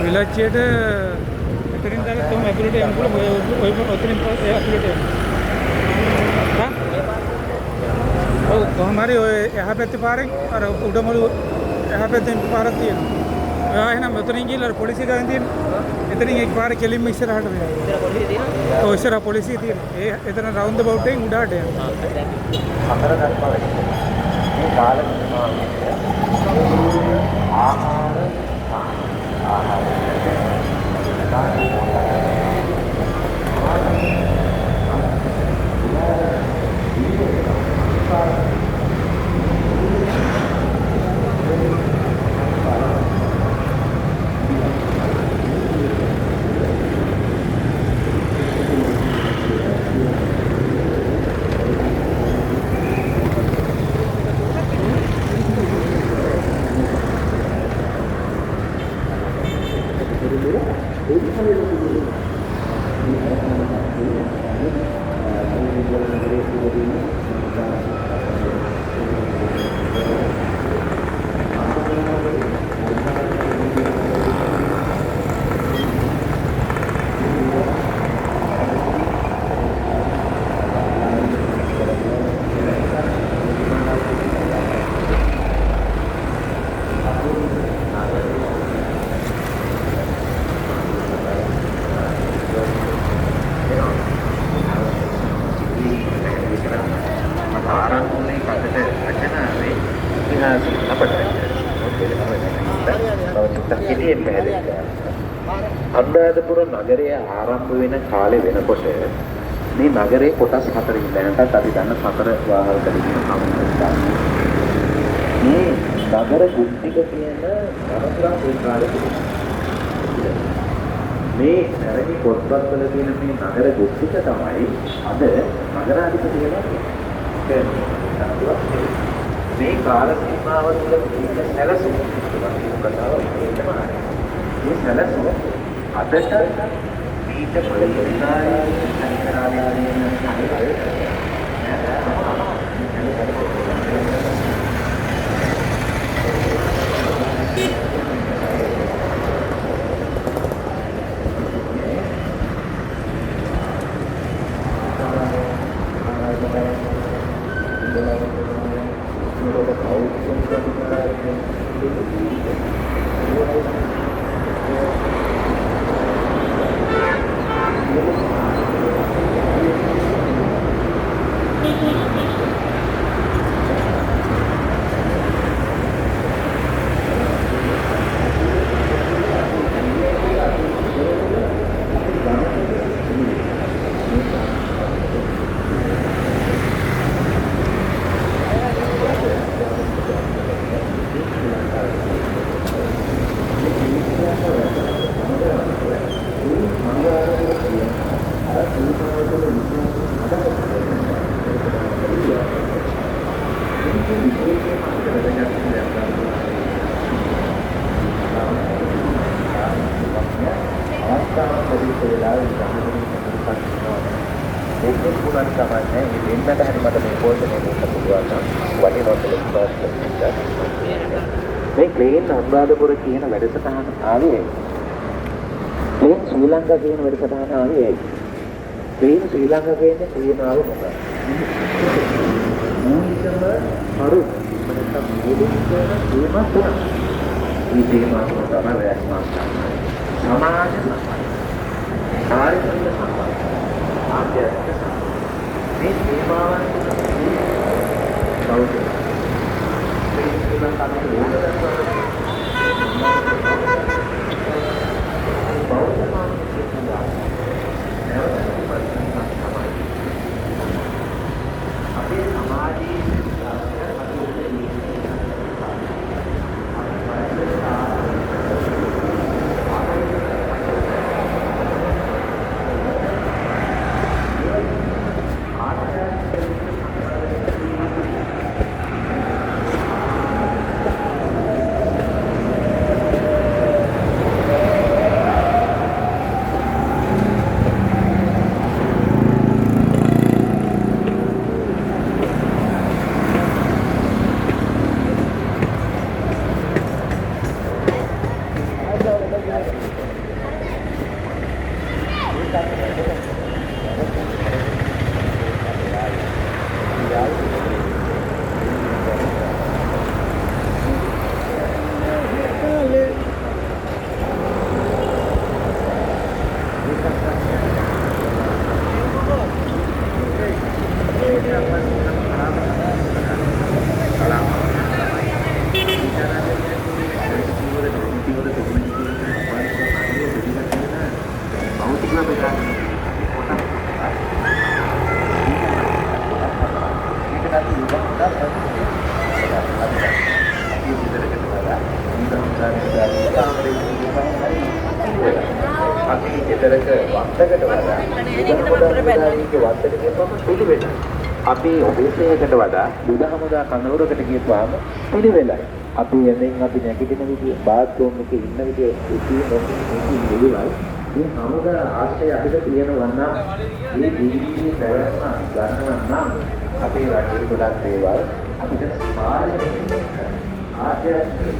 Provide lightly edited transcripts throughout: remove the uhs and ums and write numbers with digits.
විලච්චියට එතනින් දාලා තුන් ඇතුළට යනකොට ඔය ඔතනින් ඇතුළට යනවා. ඔව් කොහොම හරි ඔය එහා පැත්තේ පාරෙන් අර උඩමළු එහා පැත්තෙන් පාරක් තියෙනවා. ඔයා එහෙනම් මෙතනින් ගිහලා පොලිසිය ගාන තියෙනවා. එතනින් එක් පාර කෙලින්ම ඉස්සරහට වෙනවා. ඉස්සර පොලිසිය තියෙනවා. ඔව් ඉස්සරහ පොලිසිය තියෙනවා. ඒ එතන රවුන්ඩ් අබවුට් එකෙන් උඩට යනවා. හතර දක්වා මේ කාලේ ආහාර අනුරාධපුර නගරය ආරම්භ වෙන කාලේ වෙනකොට මේ නගරේ කොටස් හතරකින් දැනටත් අපි දන්න සතර වාහල් කඩකින් හමුවෙනවා. මේ නගර කුට්ටික කියන නරඹුරා ඒ කාලේ තිබුණා. මේ නැරඹි පොත්පත්වල තියෙන මේ නගර කුට්ටික තමයි අද නගරාධිපති වෙනවා. මේ කාල සීමාව තුළ තියෙන සැලසුම් කතාව මේ සැලසුම අදට ඊට පරිණාමය මේ ක්ලේන් අනුරාධපුර කියන වැඩසටහන ආවේ ක්ලේන් ශ්‍රී ලංකා කියන වැඩසටහන ආවේ ක්ලේන් ශ්‍රී ලංකා කියන්නේ ක්ලේනාව මොකක්ද? මූලිකම හරු නැත්නම් මූලික තේමා තුනක්. මේ තේමා තුන තමයි වැස්මක් ගන්න. සමාජ සම්බන්ධ, කාර්යකරන සම්බන්ධ, ආධ්‍යාත්මික සම්බන්ධ. මේ තේමාවන් බෞද්ධ අපි ඔබේසයකට වඩා බුදුහමදා කනවරකට ගියපුවාම පිළිවෙලයි. අපි එතෙන් අපි නැගිටින විදිය, බාත් รู ම් එකේ ඉන්න විදිය, ඉති නොකිය නිවිවයි. මේ හමුදා ආශ්‍රය අපිට තියෙනවා නම් මේ ජීවිතයේ පැවැත්ම ගන්නවා නම් අපේ රටේ ගොඩක් දේවල් අපිට පාලනය ආධ්‍යාත්මික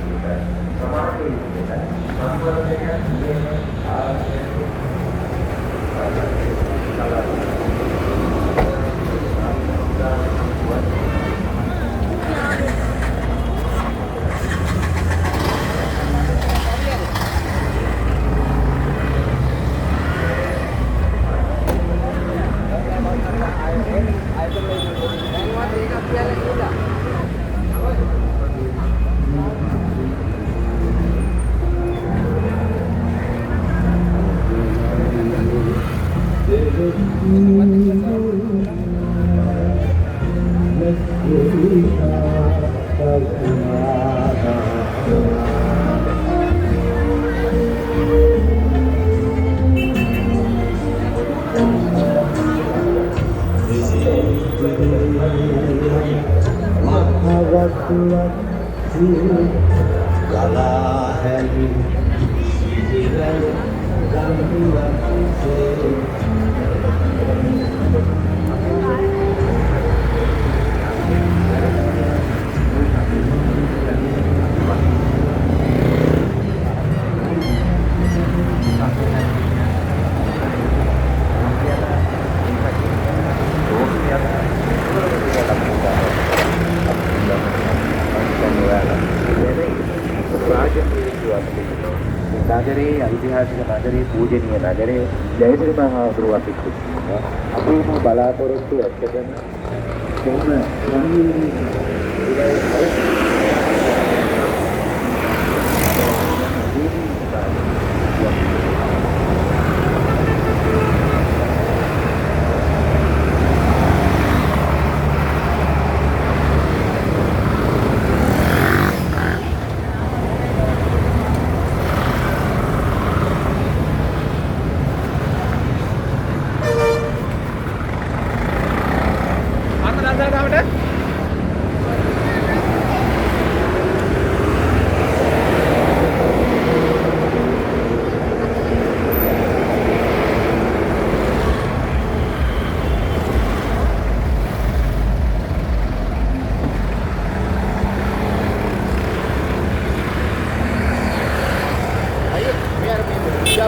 සමාජීය සම්බන්ධයක් නගරේ ඓතිහාසික නගරේ පූජනීය නගරේ ජයශ්‍රී මහා ගෘහපති අපේම බලාපොරොත්තු ඇත්තටම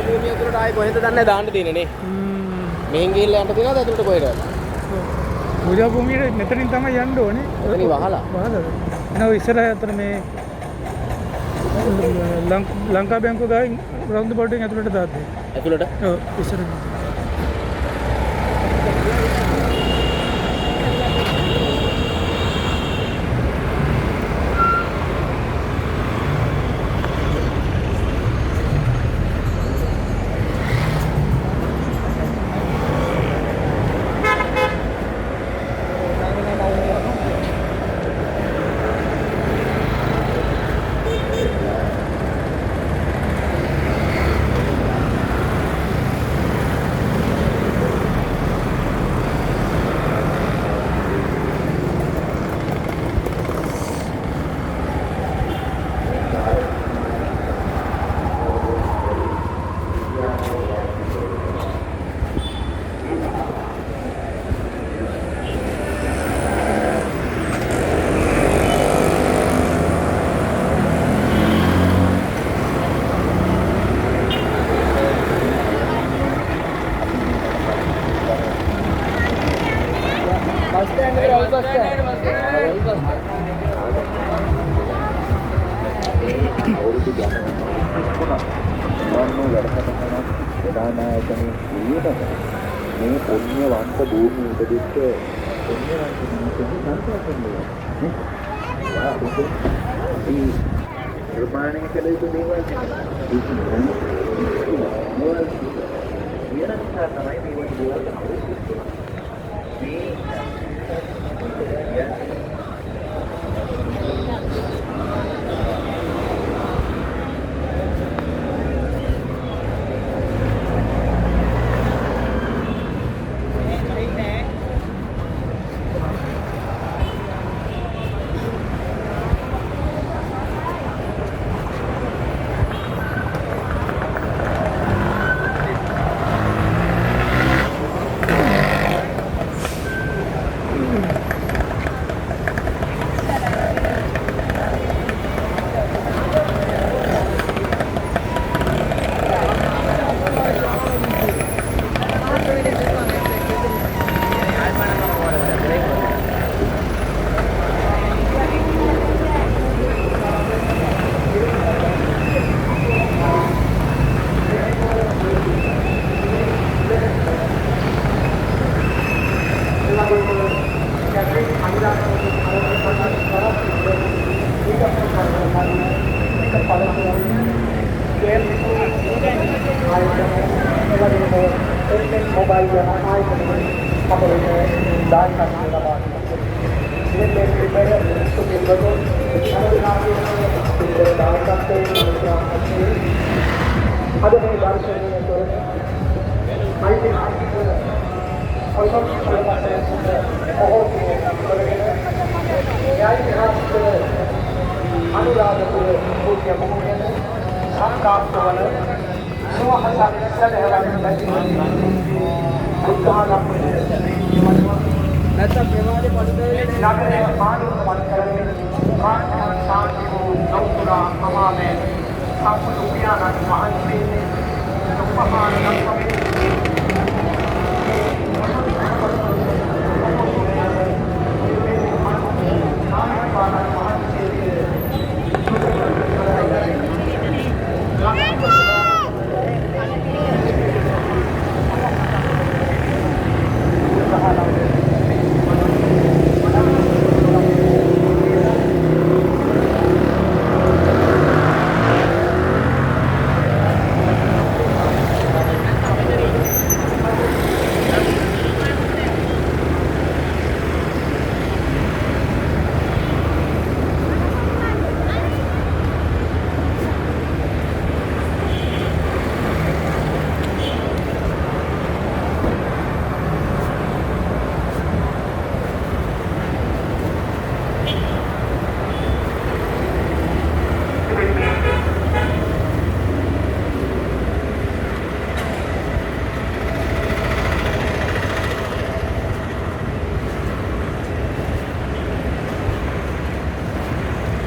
භූමිය තුලට ආයේ කොහෙද දන්නේ දාන්න තියෙන්නේ නේ. මෙහෙන් ගිහිල්ලා යන්න තියෙනවද ඇතුළට කොහෙද? පූජා භූමියේ මෙතනින් තමයි යන්න ඕනේ. එතනින් වහලා. නෝ ඉස්සරහ අතර මේ ලංකා බැංකුව ගාවින් රවුන්ඩ් බෝඩ් එකෙන් ඇතුළට දාද්දී. ඇතුළට? ඔව් ඉස්සරහ. මේ පුණ්‍යවන්ත භූමිය උපදිච්ච පුණ්‍යවන්ත මිනිසුන්ගේ සංස්කෘතිය නේ. ඒ නිර්මාණය කළ යුතු දේවල් ඒක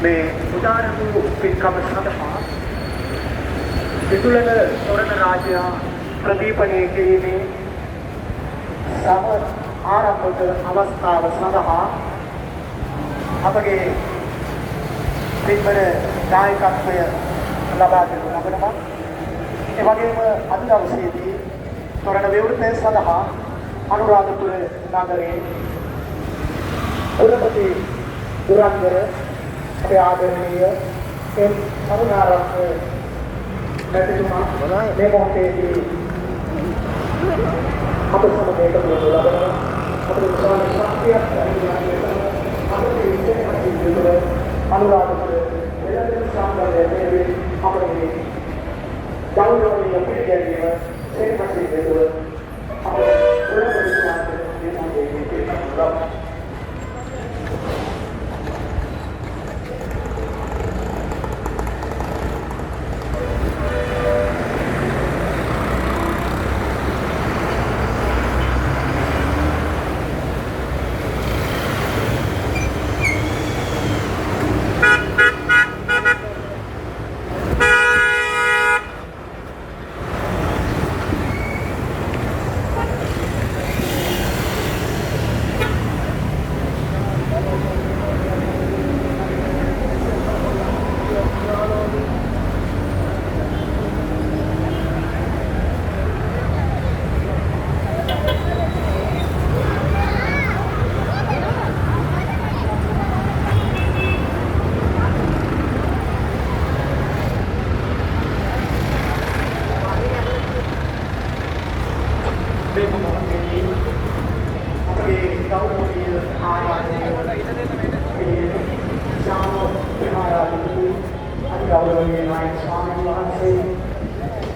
මේ උදාන වූ පින්කම සඳහා විදුලන තොරණ රාජ්‍ය ප්‍රදීපණය කිරීමේ සම ආරම්භක අවස්ථාව සඳහා අපගේ පින්බර දායකත්වය ලබා දෙනු ලබනවා. ඒ වගේම අද දවසේදී තොරණ විවෘතය සඳහා අනුරාධපුර නගරයේ පුරපති දුරන්දර අපේ ආදරණීය එම් කරුණාරත්න මැතිතුමා මේ මොහොතේදී අප සමග එකතු වෙලා ලබන අපේ විශාල ශක්තියක් අපේ ඉන්දියාවේ අනුරාධපුර වෙළඳ සම්බන්ධයෙන් අපේ ගෞරවනීය පිළිගැනීම සෙනගසින් දෙතුල අපේ පුරපති මේ මොහොතේදී ලබන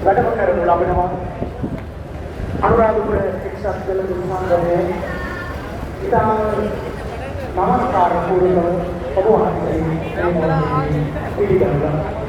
වැඩම කරනු ලබනවා. අනුරාධපුර එක්සත් වෙළඳ සංගමයේ ඉතාම නමස්කාර පූර්වක ඔබ වහන්සේ පිළිගන්නවා.